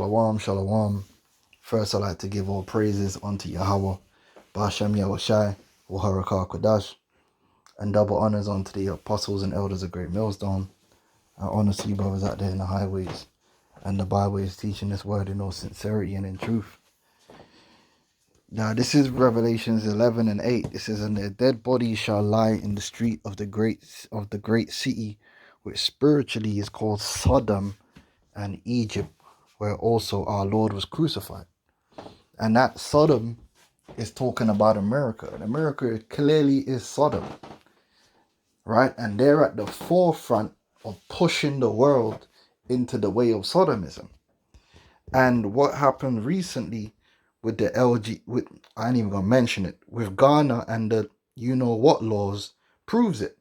Shalom, shalom. First, I'd like to give all praises unto Yahweh, Ba'ashem Yahushai, Waharakah Kodash, and double honors unto the apostles and elders of Great Millstone. I honor to you brothers out there in the highways and the byways, teaching this word in all sincerity and in truth. Now, this is Revelations 11 and 8. It says, "And their dead bodies shall lie in the street of the great city, which spiritually is called Sodom and Egypt, where also our Lord was crucified." And that Sodom is talking about America. And America clearly is Sodom, right? And they're at the forefront of pushing the world into the way of Sodomism. And what happened recently with the I ain't even gonna mention it, with Ghana and the you-know-what laws proves it.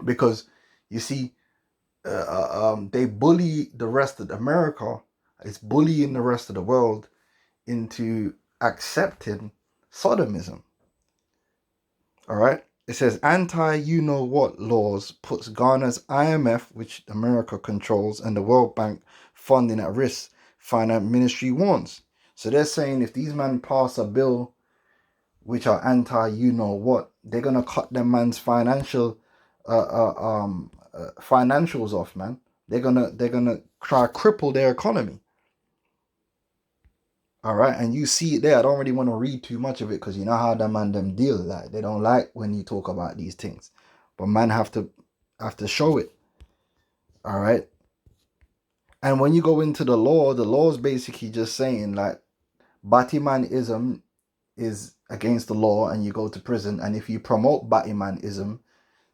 Because, you see, they bully the rest of America. It's bullying the rest of the world into accepting sodomism. All right. It says anti-you-know-what laws puts Ghana's IMF, which America controls, and the World Bank funding at risk, Finance Ministry warns. So they're saying if these men pass a bill which are anti-you-know-what, they're gonna cut them man's financials off, man. They're gonna try to cripple their economy. All right, and you see it there. I don't really want to read too much of it because you know how them deal. Like they don't like when you talk about these things, but man have to show it. All right, and when you go into the law is basically just saying like Batimanism is against the law and you go to prison, and if you promote Batimanism,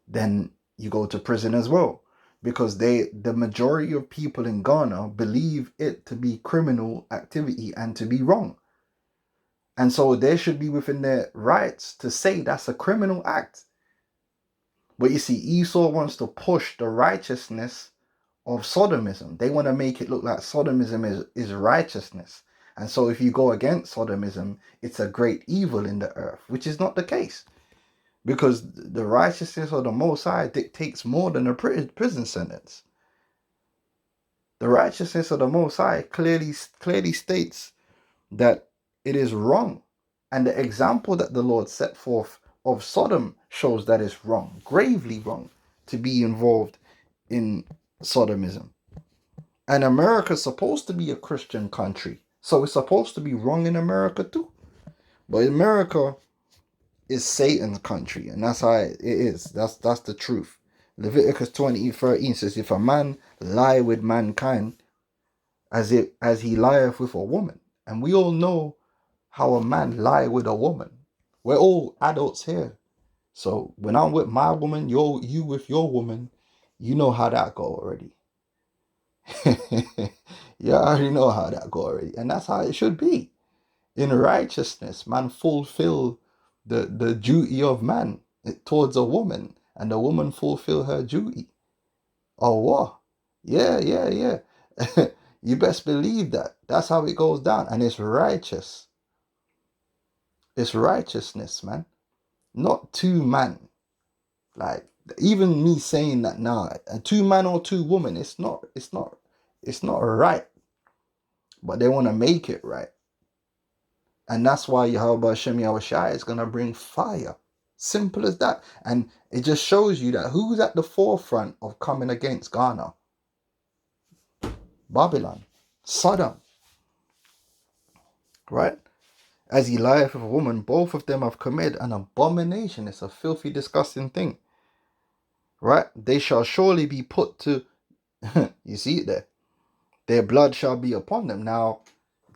then you go to prison as well. Because the majority of people in Ghana believe it to be criminal activity and to be wrong. And so they should be within their rights to say that's a criminal act. But you see, Esau wants to push the righteousness of sodomism. They want to make it look like sodomism is righteousness. And so if you go against sodomism, it's a great evil in the earth, which is not the case. Because the righteousness of the Most High dictates more than a prison sentence. The righteousness of the Most High clearly states that it is wrong. And the example that the Lord set forth of Sodom shows that it's wrong, gravely wrong, to be involved in sodomism. And America's supposed to be a Christian country. So it's supposed to be wrong in America too. But America is Satan's country, and that's how it is. That's the truth. Leviticus 20:13 says, "If a man lie with mankind, as he lieth with a woman," and we all know how a man lie with a woman. We're all adults here, so when I'm with my woman, you with your woman, you know how that go already. You already know how that go already, and that's how it should be. In righteousness, man fulfill the duty of man towards a woman, and the woman fulfill her duty. Oh, what? Yeah. You best believe that. That's how it goes down, and it's righteous. It's righteousness, man. Not two man. Like even me saying that now, a two man or two woman, it's not right. But they want to make it right. And that's why Yahweh Hashem Yahushai is going to bring fire. Simple as that. And it just shows you that who's at the forefront of coming against Ghana? Babylon. Sodom. Right? As he lieth with a woman, both of them have committed an abomination. It's a filthy, disgusting thing. Right? They shall surely be put to... You see it there? Their blood shall be upon them. Now,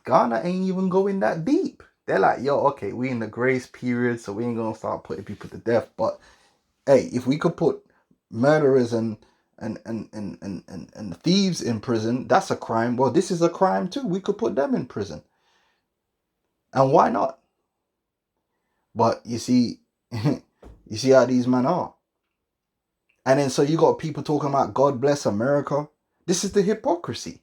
Ghana ain't even going that deep. They're like, yo, okay, we in the grace period, so we ain't gonna start putting people to death. But hey, if we could put murderers and thieves in prison, that's a crime. Well, this is a crime too. We could put them in prison. And why not? But you see, you see how these men are. And then so you got people talking about God bless America. This is the hypocrisy.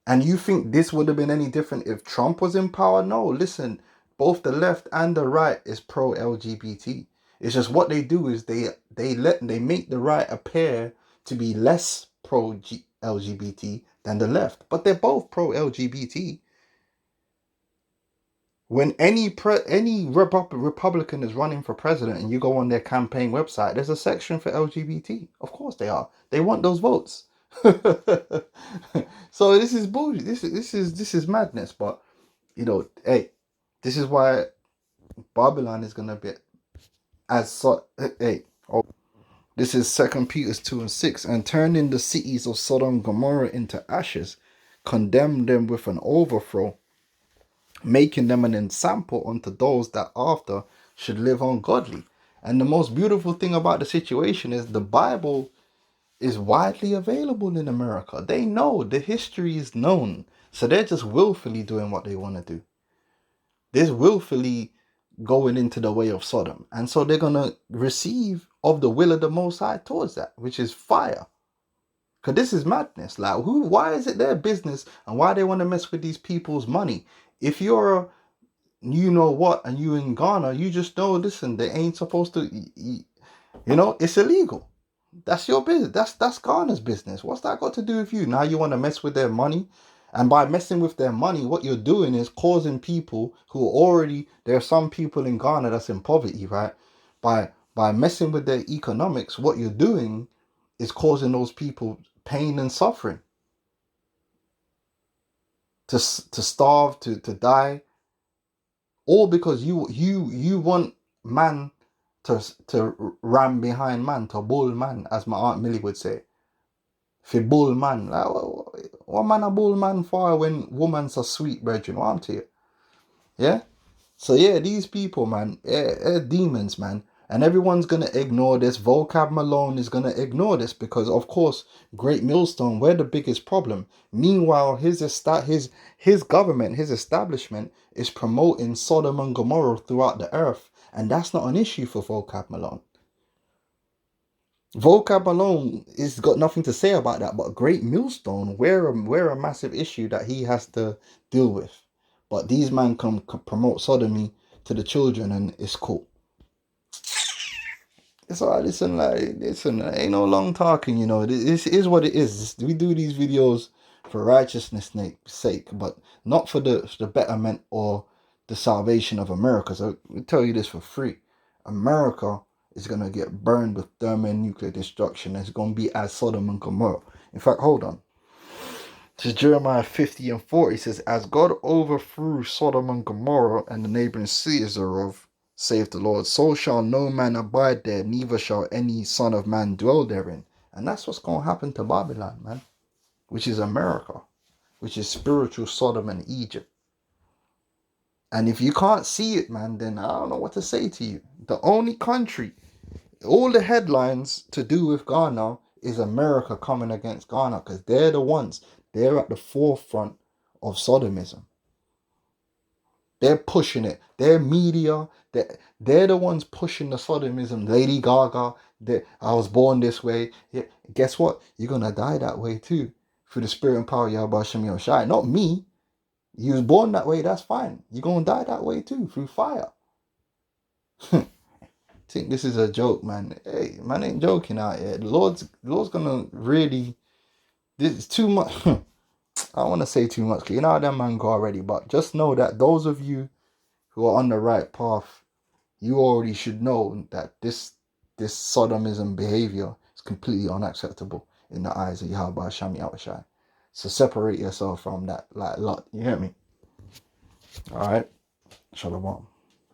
And you think this would have been any different if Trump was in power? No, listen, both the left and the right is pro-LGBT. It's just what they do is they make the right appear to be less pro-LGBT than the left. But they're both pro-LGBT. When any Republican is running for president and you go on their campaign website, there's a section for LGBT. Of course they are. They want those votes. So this is bullshit. This is madness. But you know, hey, this is why Babylon is gonna be as so. Hey, oh, this is 2 Peter 2:6, and turning the cities of Sodom and Gomorrah into ashes, condemn them with an overthrow, making them an example unto those that after should live ungodly. And the most beautiful thing about the situation is the Bible is widely available in America. They know, the history is known. So they're just willfully doing what they want to do. They're willfully going into the way of Sodom. And so they're going to receive of the will of the Most High towards that, which is fire. Because this is madness. Like, why is it their business and why they want to mess with these people's money? If you're you know what, and you in Ghana, you just know, listen, they ain't supposed to, you know, it's illegal. That's your business. That's Ghana's business. What's that got to do with you? Now you want to mess with their money? And by messing with their money, what you're doing is causing people who are already, there are some people in Ghana that's in poverty, right? By messing with their economics, what you're doing is causing those people pain and suffering. To starve, to die, all because you want man to ram behind man, to bull man, as my Aunt Millie would say. For bull man. Like, what man a bull man for when woman's a sweet brethren? What I'm to you? Yeah? So yeah, these people, man, they're demons, man. And everyone's going to ignore this. Vocab Malone is going to ignore this because, of course, Great Millstone, we're the biggest problem. Meanwhile, his government, his establishment is promoting Sodom and Gomorrah throughout the earth. And that's not an issue for Vocab Malone. Vocab Malone has got nothing to say about that. But Great Millstone, we're a massive issue that he has to deal with. But these men can promote sodomy to the children and it's cool. It's alright, listen, ain't no long talking, you know. This is what it is. We do these videos for righteousness' sake, but not for the betterment or the salvation of America. So I tell you this for free. America is going to get burned with thermonuclear destruction. It's going to be as Sodom and Gomorrah. In fact, hold on. This is Jeremiah 50:40. It says, as God overthrew Sodom and Gomorrah and the neighboring cities thereof, saith the Lord, so shall no man abide there, neither shall any son of man dwell therein. And that's what's going to happen to Babylon, man. Which is America. Which is spiritual Sodom and Egypt. And if you can't see it, man, then I don't know what to say to you. The only country, all the headlines to do with Ghana is America coming against Ghana. Because they're the ones. They're at the forefront of sodomism. They're pushing it. Their media, they're the ones pushing the sodomism. Lady Gaga, I was born this way. Yeah, guess what? You're going to die that way too. Through the spirit and power of Yahweh Shem Yoshai. Not me. You was born that way, that's fine. You're going to die that way too, through fire. I think this is a joke, man. Hey, man ain't joking out here. The Lord's going to really... This is too much... I don't want to say too much, because you know how that man go already, but just know that those of you who are on the right path, you already should know that this sodomism behavior is completely unacceptable in the eyes of Yahweh Hashem Yahushai. So separate yourself from that like lot. You hear me? All right. Shalom.